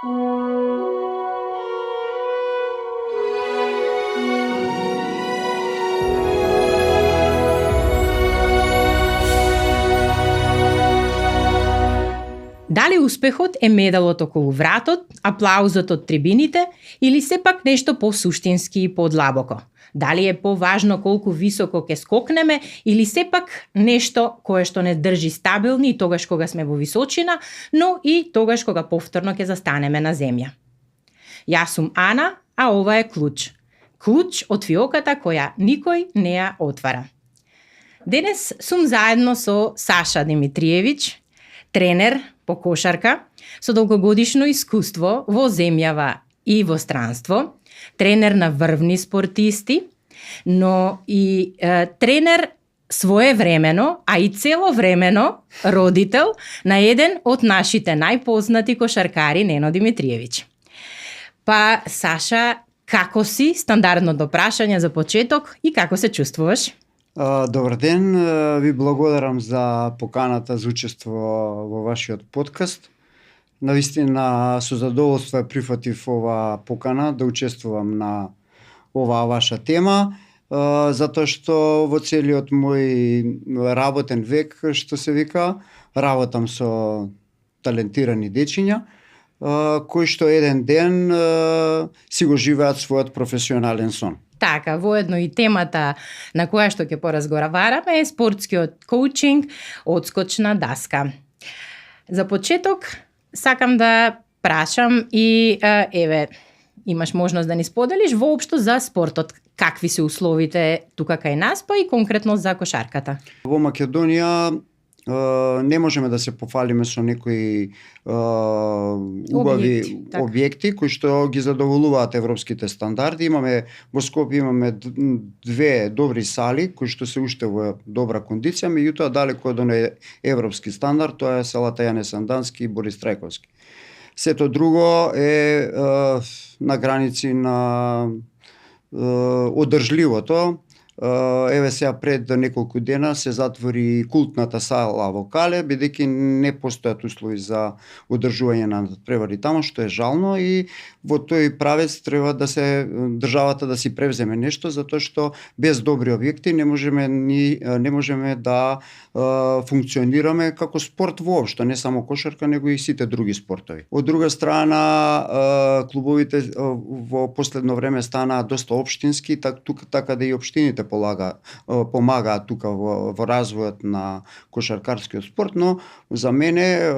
Дали успехот е медалот околу вратот, аплаузот од трибините или сепак нешто посуштински и подлабоко? Дали е поважно колку високо ќе скокнеме или сепак нешто кое што не држи стабилни и тогаш кога сме во височина, но и тогаш кога повторно ќе застанеме на земја? Јас сум Ана, а ова е Клуч. Клуч од фиоката која никој не ја отвара. Денес сум заедно со Саша Димитриевиќ, тренер по кошарка, со долгогодишно искуство во земјава и во странство, тренер на врвни спортисти, но и тренер своевремено, а и целовремено родител на еден од нашите најпознати кошаркари, Нено Димитриевиќ. Па, Саша, како си? Стандардното прашање за почеток и како се чувствуваш? Добар ден, ви благодарам за поканата за учество во вашиот подкаст. Навистина со задоволство ја прифатив ова покана да учествувам на оваа ваша тема, затоа што во целиот мој работен век, што се вика, работам со талентирани дечиња, кои што еден ден си го живеат својот професионален сон. Така, воедно и темата на која што ќе поразговараме е спортскиот коучинг, одскочна даска. За почеток, сакам да прашам и еве, имаш можност да ни споделиш воопшто за спортот. Какви се условите тука кај нас, па и конкретно за кошарката? Во Македонија не можеме да се пофалиме со некои убави објекти кои што ги задоволуваат европските стандарди. Во Скопје имаме две добри сали кои што се уште во добра кондиција, меѓутоа далеку од оној европски стандард, тоа е салата Јане Сандански и Борис Трајковски. Сето друго е на граници на одржливото. Еве сега пред неколку дена се затвори култната сала во Кале, бидејќи не постојат услови за одржување на надпревари таму, што е жално, и во тој правец треба да се државата да си превземе нешто, затоа што без добри објекти не можеме да функционираме како спорт воопшто, не само кошарка, него и сите други спортови. Од друга страна, клубовите во последно време станаа доста општински, така да и општините помагаат тука во развојот на кошаркарскиот спорт, но за мене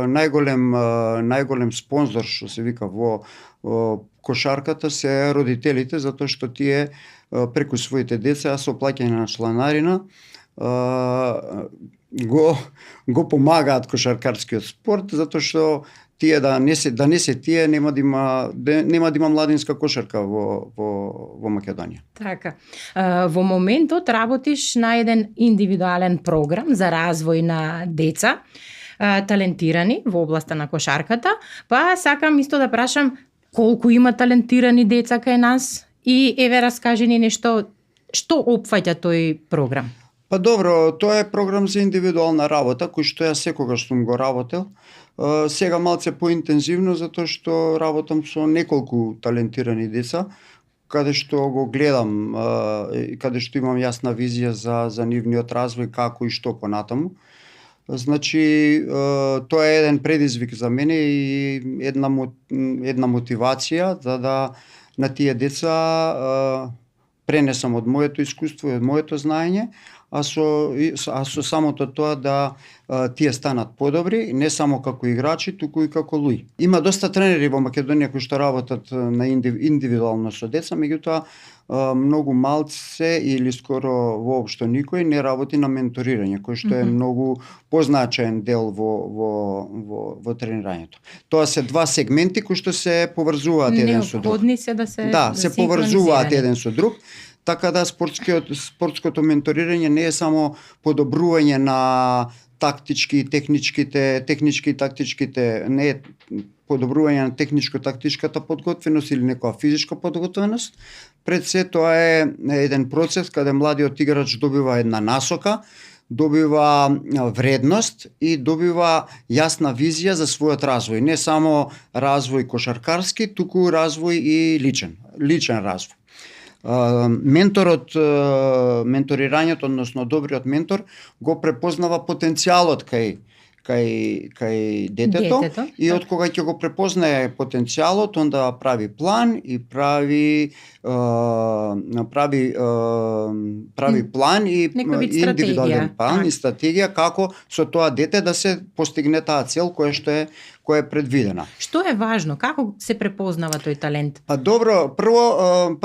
најголем спонзор што се вика во кошарката се родителите, затоа што тие преку своите деца со плаќање на чланарина го помагаат кошаркарскиот спорт, затоа што тие да не се тие нема да има младинска кошарка во Македонија. Така. Во моментот работиш на еден индивидуален програм за развој на деца талентирани во областа на кошарката, па сакам исто да прашам колку има талентирани деца кај нас и еве раскажи ни нешто што опфаќа тој програм. Па добро, тоа е програм за индивидуална работа, кој што ја секогаш сум го работел. Сега малце поинтензивно, затоа што работам со неколку талентирани деца, каде што го гледам, каде што имам јасна визија за нивниот развој, како и што понатаму. Значи, тоа е еден предизвик за мене и една мотивација да на тие деца пренесам од моето искуство и од моето знаење, а со самото тоа да тие станат подобри, не само како играчи, туку и како луѓе. Има доста тренери во Македонија кои што работат на индивидуално со деца, меѓутоа многу малце или скоро воопшто никој не работи на менторирање, кој што е многу позначаен дел во тренирањето. Тоа се два сегменти кои што се поврзуваат еден со друг. Неопходни се да се се поврзуваат еден со друг. Така да спортското менторирање не е само подобрување на технички и тактичките, не е подобрување на техничко-тактичката подготвеност или некоја физичка подготвеност. Пред се тоа е еден процес каде младиот играч добива една насока, добива вредност и добива јасна визија за својот развој, не само развој кошаркарски, туку развој и личен развој. Менторирањето, односно добриот ментор го препознава потенцијалот кај детето и од кога ќе го препознае потенцијалот, онда прави план и прави план и индивидуален план и стратегија како со тоа дете да се постигне таа цел која е предвидена. Што е важно? Како се препознава тој талент? Па добро, прво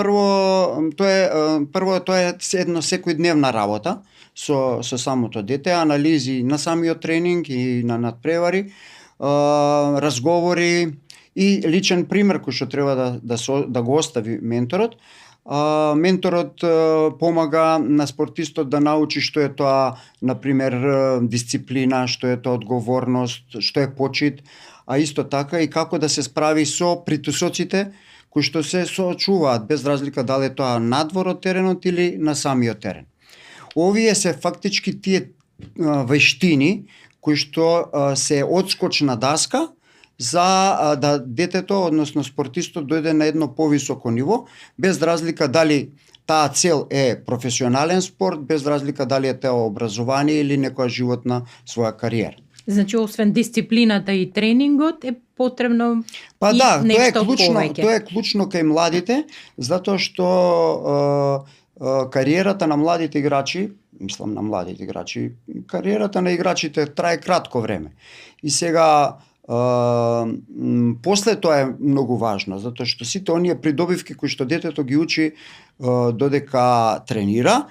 тоа е едно секојдневна работа со самото дете, анализи на самиот тренинг и на надпревари, разговори и личен пример кој што треба да го остави менторот. Менторот помага на спортистот да научи што е тоа, например, дисциплина, што е тоа одговорност, што е почит, а исто така и како да се справи со притисоците кои што се соочуваат, без разлика дали е тоа надвор од теренот или на самиот терен. Овие се фактички тие вештини кои што се одскочна даска за да детето, односно спортистот, дојде на едно повисоко ниво, без разлика дали таа цел е професионален спорт, без разлика дали е тоа образование или некоја животна своја кариера. Значи, освен дисциплината и тренингот е потребно нешто повеќе. Тоа е клучно кај младите, затоа што кариерата на младите играчи, кариерата на играчите трае кратко време. И сега после тоа е многу важно, затоа што сите оние придобивки кои што детето ги учи додека тренира,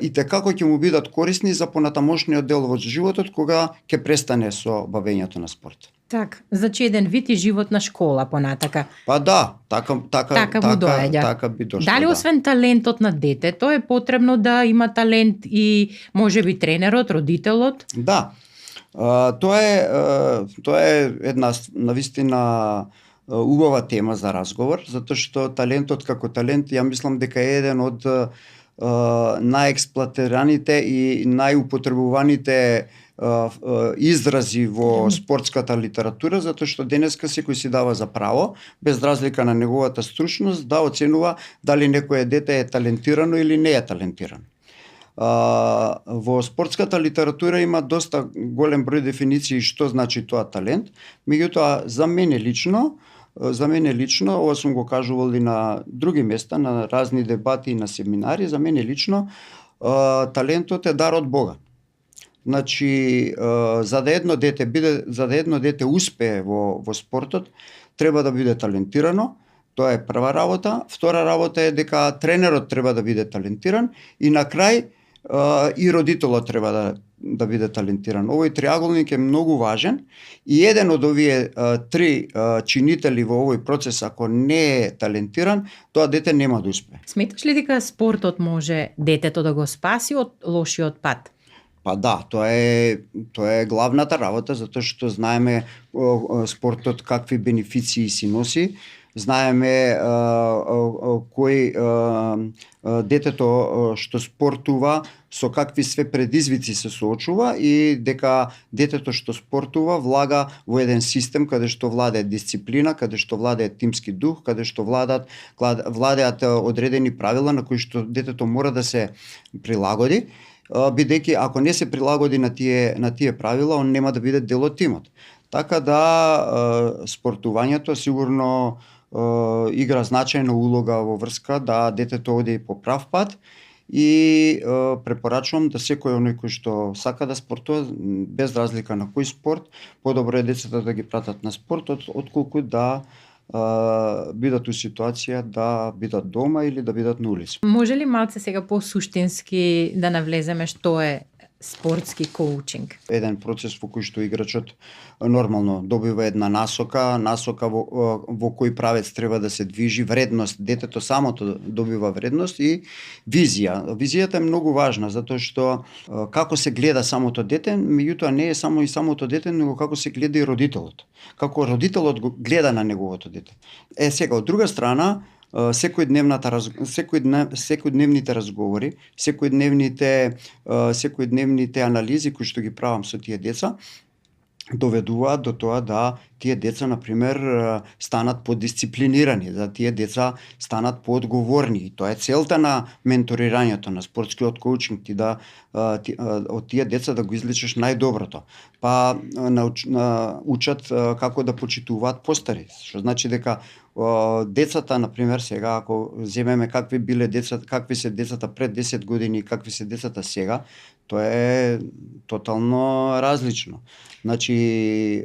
и како ќе му бидат корисни за понатамошниот дел во животот кога ќе престане со бавењето на спорт. Так, значи еден вид и живот на школа понатака. Па да, така му доаѓа. Така би дошло. Дали освен талентот на детето е потребно да има талент и можеби тренерот, родителот? Да. Тоа е една навистина убава тема за разговор, затоа што талентот како талент, ја мислам дека е еден од најексплоатираните и најупотребуваните изрази во спортската литература, затоа што денеска секој си дава за право, без разлика на неговата стручност, да оценува дали некое дете е талентирано или не е талентирано. Во спортската литература има доста голем број дефиниции што значи тоа талент, меѓутоа за мене лично, ова сум го кажувал и на други места, на разни дебати и на семинари, за мене лично талентот е дар од Бога. Значи, за да едно дете успее во спортот, треба да биде талентирано. Тоа е прва работа. Втора работа е дека тренерот треба да биде талентиран и на крај и родителот треба да биде талентиран. Овој триаголник е многу важен и еден од овие три чинители во овој процес, ако не е талентиран, тоа дете нема да успее. Сметаш ли дека спортот може детето да го спаси од лошиот пат? Па да, тоа е главната работа, затоа што знаеме спортот какви бенефиции си носи, знаеме кој детето што спортува со какви све предизвици се соочува и дека детето што спортува влага во еден систем каде што владее дисциплина, каде што владее тимски дух, каде што владеат одредени правила на кои што детето мора да се прилагоди, бидејќи ако не се прилагоди на тие правила, он нема да биде дел од тимот. Така да спортувањето сигурно игра значајна улога во врска да детето оди по прав пат и препорачувам да секој оној кој што сака да спортува, без разлика на кој спорт, подобро е децата да ги пратат на спортот отколку да бидат у ситуација да бидат дома или да бидат на улица. Може ли малце сега по-суштински да навлеземе што е спортски коучинг? Еден процес во кој што играчот нормално добива една насока во кој правец треба да се движи, вредност, детето самото добива вредност и визија. Визијата е многу важна затоа што како се гледа самото дете, меѓутоа не е само и самото дете, него како се гледа и родителот. Како родителот го гледа на неговото дете. Сега од друга страна, секојдневните разговори, секојдневните анализи кои што ги правам со тие деца, доведуваат до тоа да тие деца, например, станат подисциплинирани, да тие деца станат поодговорни. И тоа е целта на менторирањето, на спортскиот коучинг, од тие деца да го извлечеш најдоброто. Па учат како да почитуваат постари, што значи дека децата, например, сега ако земеме какви се децата пред 10 години и какви се децата сега, тоа е тотално различно. Значи,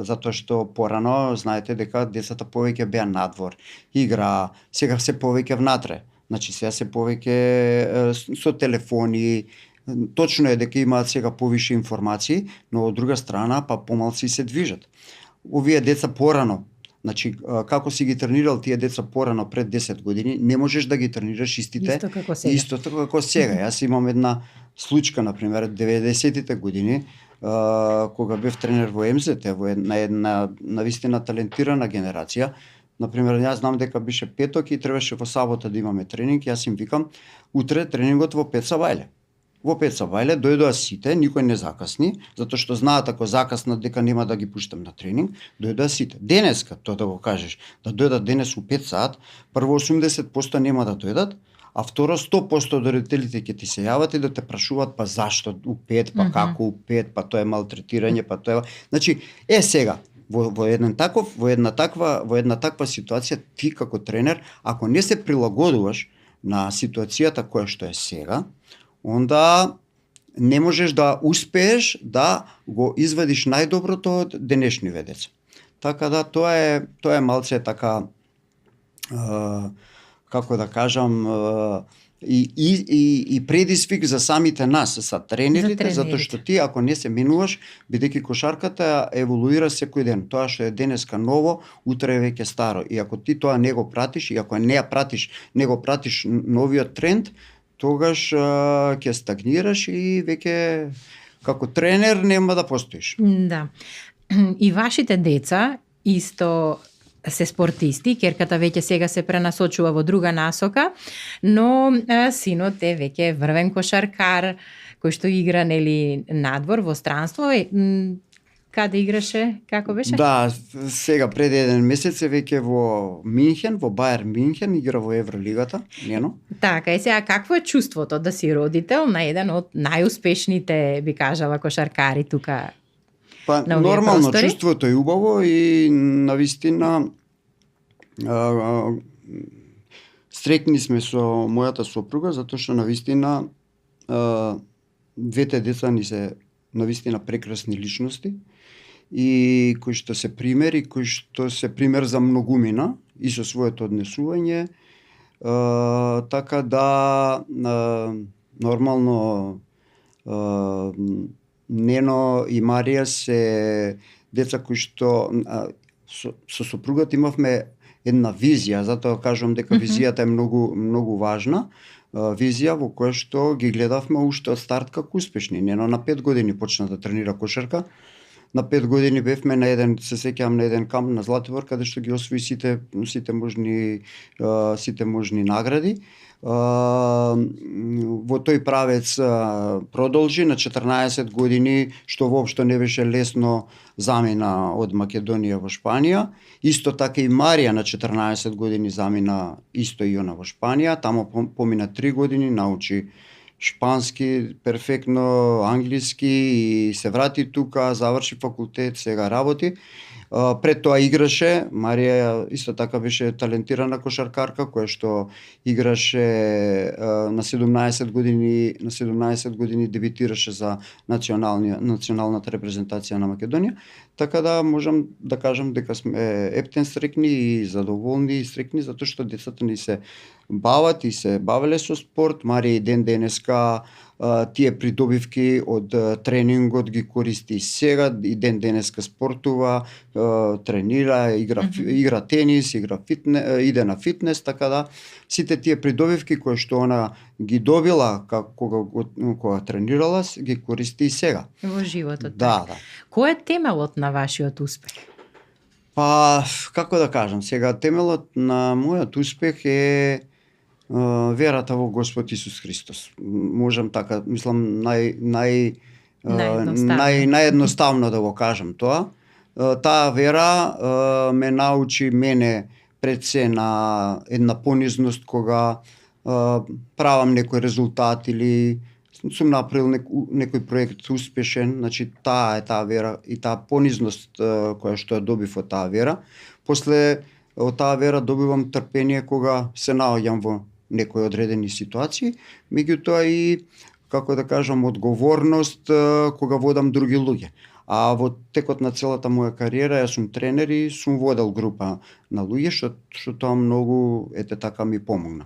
затоа што порано, знаете дека децата повеќе беа надвор, игра, сега се повеќе внатре. Значи, сега се повеќе со телефони. Точно е дека имаат сега повише информации, но од друга страна па помалци се движат. Овие деца порано, значи, како си ги тренирал тие деца порано пред 10 години, не можеш да ги тренираш истите исто како сега. Јас имам една случка, например, 90-тите години, кога бев тренер во МЗТ, во една навистина талентирана генерација. Например, јас знам дека беше петок и требаше во сабота да имаме тренинг, јас им викам, утре тренингот во 5 сабајле. Во 5 сабајле дојдоа сите, никој не закасни, затоа што знаат ако закаснат дека нема да ги пуштам на тренинг, дојдоа сите. Денеска, тоа да го кажеш, да дојдат денес у 5 сат, прво 80% нема да дојдат, а второ 100% од родителите ќе ти се јават и да те прашуваат па зашто у 5, па како у 5, па тоа е малтретирање, па тоа е... Значи, сега, во една таква ситуација, ти како тренер, ако не се прилагодуваш на ситуацијата која што е сега, онда не можеш да успееш да го извадиш најдоброто од денешниве деца. Така да тоа е малце така, како да кажам, и предизвик за самите нас, за тренерите, затоа што ти ако не се менуваш, бидејќи кошарката еволуира секој ден. Тоа што е денеска ново, утре е веќе старо. И ако ти тоа не го пратиш, и ако не го пратиш новиот тренд, тогаш ќе стагнираш и веќе како тренер нема да постоиш. Да. И вашите деца исто се спортисти, керката веќе сега се пренасочува во друга насока, но синот е веќе врвен кошаркар, кој што игра нели надвор во странство. Каде играше? Како беше? Да, сега пред еден месец е веќе во Минхен, во Бајер Минхен, игра во Евролигата, нено. Така, и сега какво е чувството да си родител на еден од најуспешните, би кажала, кошаркари тука? Па нормално, чувството е убаво и навистина среќни сме со мојата сопруга, затоа што навистина двете деца ни се навистина прекрасни личности и кои што се пример за многумина и со своето однесување, така да нормално Нено и Марија се деца кои што со сопругата имавме една визија, затоа кажувам дека визијата е многу важна. Визија во која што ги гледавме уште од старт како успешни. Нено на 5 години почна да тренира кошарка. На 5 години бевме се сеќавам на еден камп на Златибор каде што ги освои сите можни награди. Во тој правец продолжи на 14 години, што воопшто не беше лесно, замина од Македонија во Шпанија. Исто така и Марија на 14 години замина исто и она во Шпанија. Тамо помина 3 години, научи шпански перфектно, англиски и се врати тука, заврши факултет, сега работи. Пред тоа играше, Марија исто така беше талентирана кошаркарка која што играше на 17 години дебитираше за националната репрезентација на Македонија. Така да можам да кажам дека сме ептен среќни и задоволни и среќни затоа што децата ни се бават и се бавеле со спорт. Марија и ден денеска тие придобивки од тренингот ги користи и сега, и ден денеска спортува, тренира, игра тенис, иде на фитнес, така да сите тие придобивки кои што она ги добила кога тренирала, ги користи и сега. Во животот. Да. Кој е темелот на вашиот успех? Па, како да кажам, сега темелот на мојот успех е верата во Господ Исус Христос. Можам така, мислам Наједноставно. наједноставно да го кажам тоа. Таа вера ме научи мене пред се на една понизност кога правам некој резултат или сум направил некој проект успешен, значи таа е таа вера и таа понизност која што ја добив од таа вера. После од таа вера добивам трпение кога се наоѓам во некои одредени ситуации, меѓутоа и, како да кажам, одговорност кога водам други луѓе. А во текот на целата моја кариера јас сум тренер и сум водел група на луѓе, што тоа многу така ми помогна.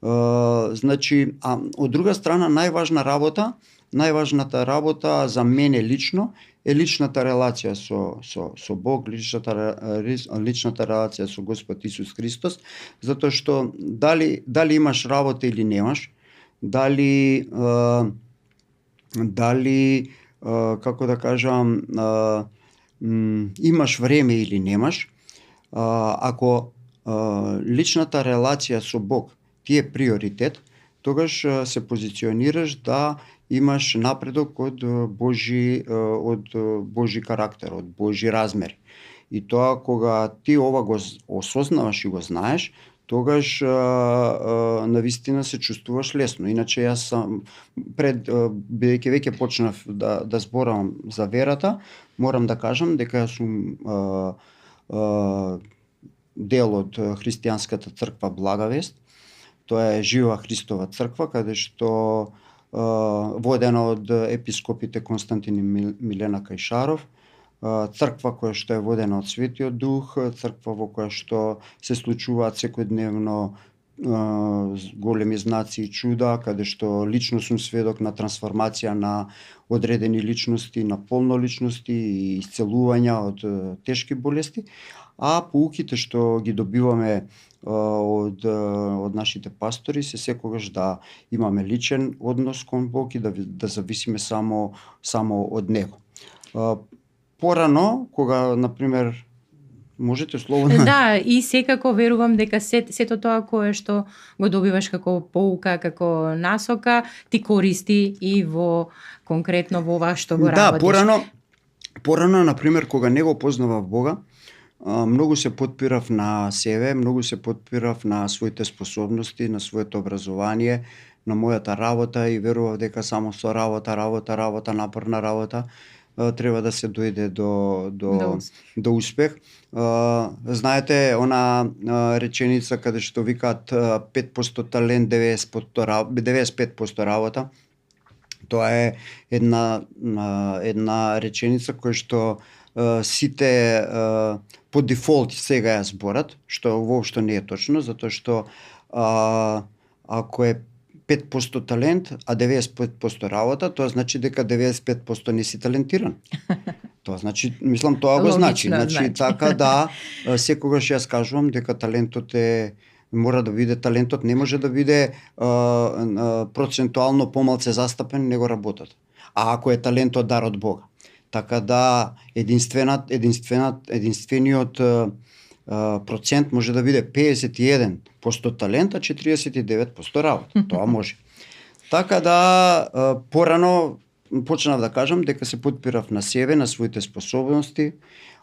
Значи, а од друга страна најважната работа за мене лично е личната релација со Бог, личната релација со Господ Исус Христос, затоа што дали имаш работа или немаш, дали како да кажам, имаш време или немаш, ако личната релација со Бог ти е приоритет, тогаш се позиционираш да имаш напредок од Божи карактер, од Божи размери. И тоа кога ти ова го осознаваш и го знаеш, тогаш навистина се чувствуваш лесно. Иначе јас сам бидејќи веќе почнав да зборам за верата, морам да кажам дека сум дел од христијанската црква Блага вест. Тоа е жива Христова црква, каде што водена од епископите Константин и Милена Кајшаров, црква која што е водена од Светиот Дух, црква во која што се случуваат секојдневно големи знаци и чуда, каде што лично сум сведок на трансформација на одредени личности, на полно личности и исцелувања од тешки болести, а поуките што ги добиваме од нашите пастори се секогаш да имаме личен однос кон Бог и да зависиме само од него. Порано, кога, например, можете слободно... Да, и секако верувам дека сето тоа кое што го добиваш како поука, како насока, ти користи и во конкретно во ова што го работиш. Да, порано, например, кога не го познавав Бога, многу се потпирав на себе, многу се потпирав на своите способности, на своето образование, на мојата работа и верував дека само со работа, напорна работа треба да се дојде до успех. Знаете, она реченица каде што викаат 5% талент, 95% работа. Тоа е една реченица која што сите по дефолт сега ја зборат, што воопшто не е точно, затоа што ако е 5% талент, а 95% работа, тоа значи дека 95% не си талентиран. Тоа значи, мислам, тоа го значи. Значи, така да, секогаш јас кажувам дека талентот не може да биде процентуално помалце застапен него работата. А ако е талентот дар од Бога. Така да, единствениот процент може да биде 51% талент, а 49% работа. Тоа може. Така да, порано почнав да кажам дека се потпирав на себе, на своите способности.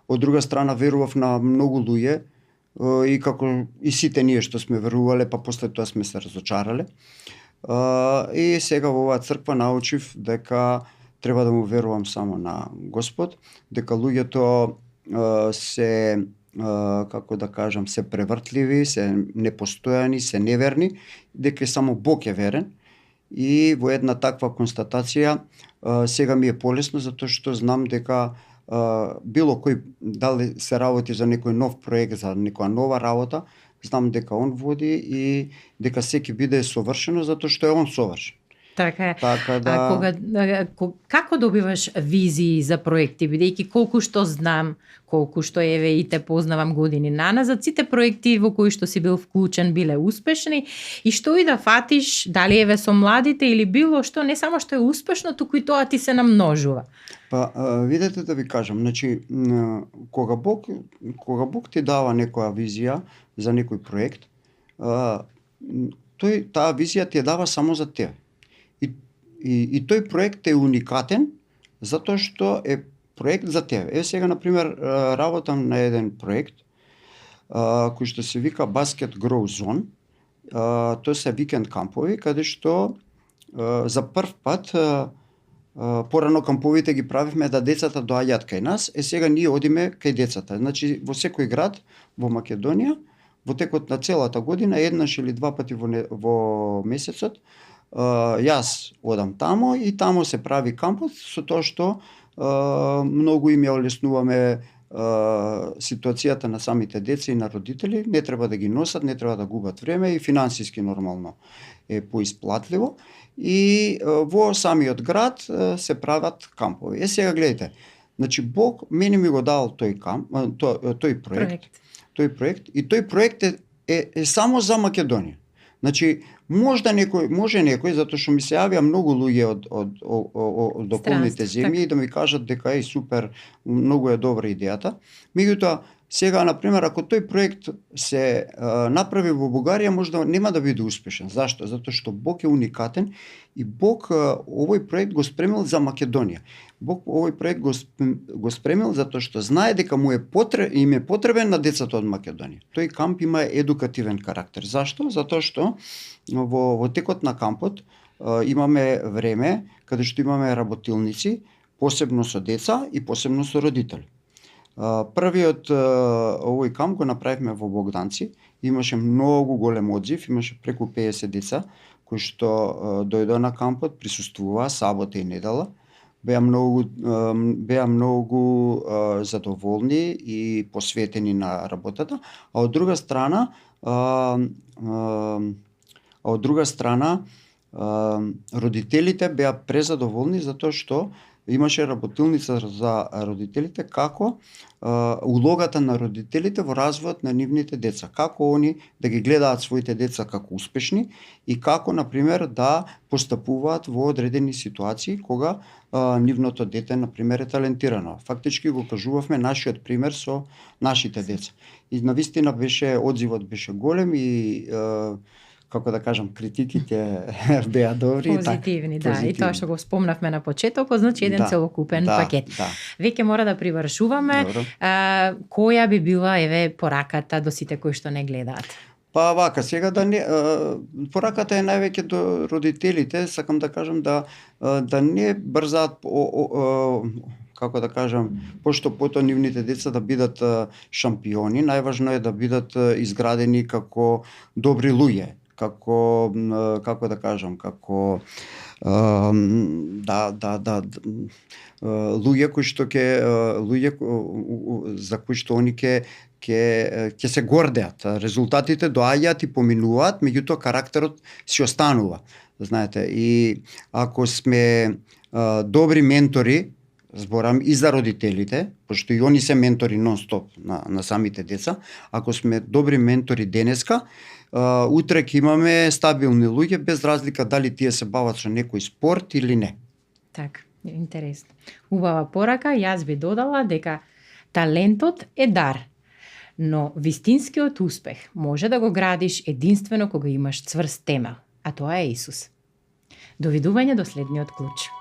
Од друга страна верував на многу луѓе и како и сите ние што сме верувале, па после тоа сме се разочарале. И сега во оваа црква научив дека треба да му верувам само на Господ, дека луѓето се како да кажам, се превртливи, се непостојани, се неверни, дека само Бог е верен. И во една таква констатација сега ми е полесно затоа што знам дека било кој, дали се работи за некој нов проект, за некоја нова работа, знам дека он води и дека секи биде совршено затоа што е он совршен. Така е. Така да Како добиваш визии за проекти, бидејќи колку што знам, колку што еве и те познавам години наназад, сите проекти во кои што си бил вклучен биле успешни и што и да фатиш, дали еве со младите или било што, не само што е успешно, туку и тоа ти се намножува. Па видете да ви кажам, значи кога Бог ти дава некоја визија за некој проект, таа визија ти ја дава само за тебе. И тој проект е уникатен затоа што е проект за тебе. Сега на пример работам на еден проект кој што се вика Basket Grow Zone. Тоа се викенд кампови каде што за прв пат порано камповите ги правивме да децата доаѓаат кај нас, сега ние одиме кај децата. Значи во секој град во Македонија во текот на целата година еднаш или два пати во месецот јас одам тамо и тамо се прави кампот со тоа што многу им ја олеснуваме ситуацијата на самите деца и на родители, не треба да ги носат, не треба да губат време и финансиски нормално е поисплатливо и во самиот град се прават кампови. Сега гледайте, значи Бог мене ми го дал тој проект. Тој проект е само за Македонија. Значи може некој затоа што ми се јавија многу луѓе од околните земји и да ми кажат дека е супер, многу е добра идејата. Меѓутоа сега на пример ако тој проект се направи во Бугарија можда нема да биде успешен. Зашто? Затоа што Бог е уникатен и Бог овој проект го спремил за Македонија. Бог овој проект го спремил затоа што знае дека им е потребен на децата од Македонија. Тој камп има едукативен карактер. Зашто? Затоа што во текот на кампот имаме време каде што имаме работилници, посебно со деца и посебно со родители. Првиот овој камп го направивме во Богданци, имаше многу голем одзив, имаше преку 50 деца кои што дојдоа на кампот, присуствуваа сабота и недела. Беа многу задоволни и посветени на работата, а од друга страна родителите беа презадоволни затоа што имаше работилница за родителите како улогата на родителите во развојот на нивните деца, како они да ги гледаат своите деца како успешни и како на пример да постапуваат во одредени ситуации кога нивното дете на пример е талентирано. Фактички го кажувавме нашиот пример со нашите деца. И навистина одзивот беше голем и како да кажам, критиките беа добри. Позитивни, да. Позитивни. И тоа што го спомнавме на почетокот, значи еден целокупен пакет. Да. Веќе мора да привршуваме. Која би била пораката до сите кои што не гледаат? Па вака, сега пораката е највеќе до родителите, сакам да кажам да не брзаат како да кажам, пошто пото нивните деца да бидат шампиони, најважно е да бидат изградени како добри луѓе, како да кажам, како луѓе кои што за кои што они ќе се гордеат. Резултатите доаѓаат и поминуваат, меѓутоа карактерот си останува. Знаете, и ако сме добри ментори, зборам и за родителите, пошто и они се ментори нон-стоп на самите деца, ако сме добри ментори денеска, утре ќе имаме стабилни луѓе без разлика дали тие се бават со некој спорт или не. Така, интересно. Убава порака, јас би додала дека талентот е дар, но вистинскиот успех може да го градиш единствено кога имаш цврст темел, а тоа е Исус. Довидување до следниот клуч.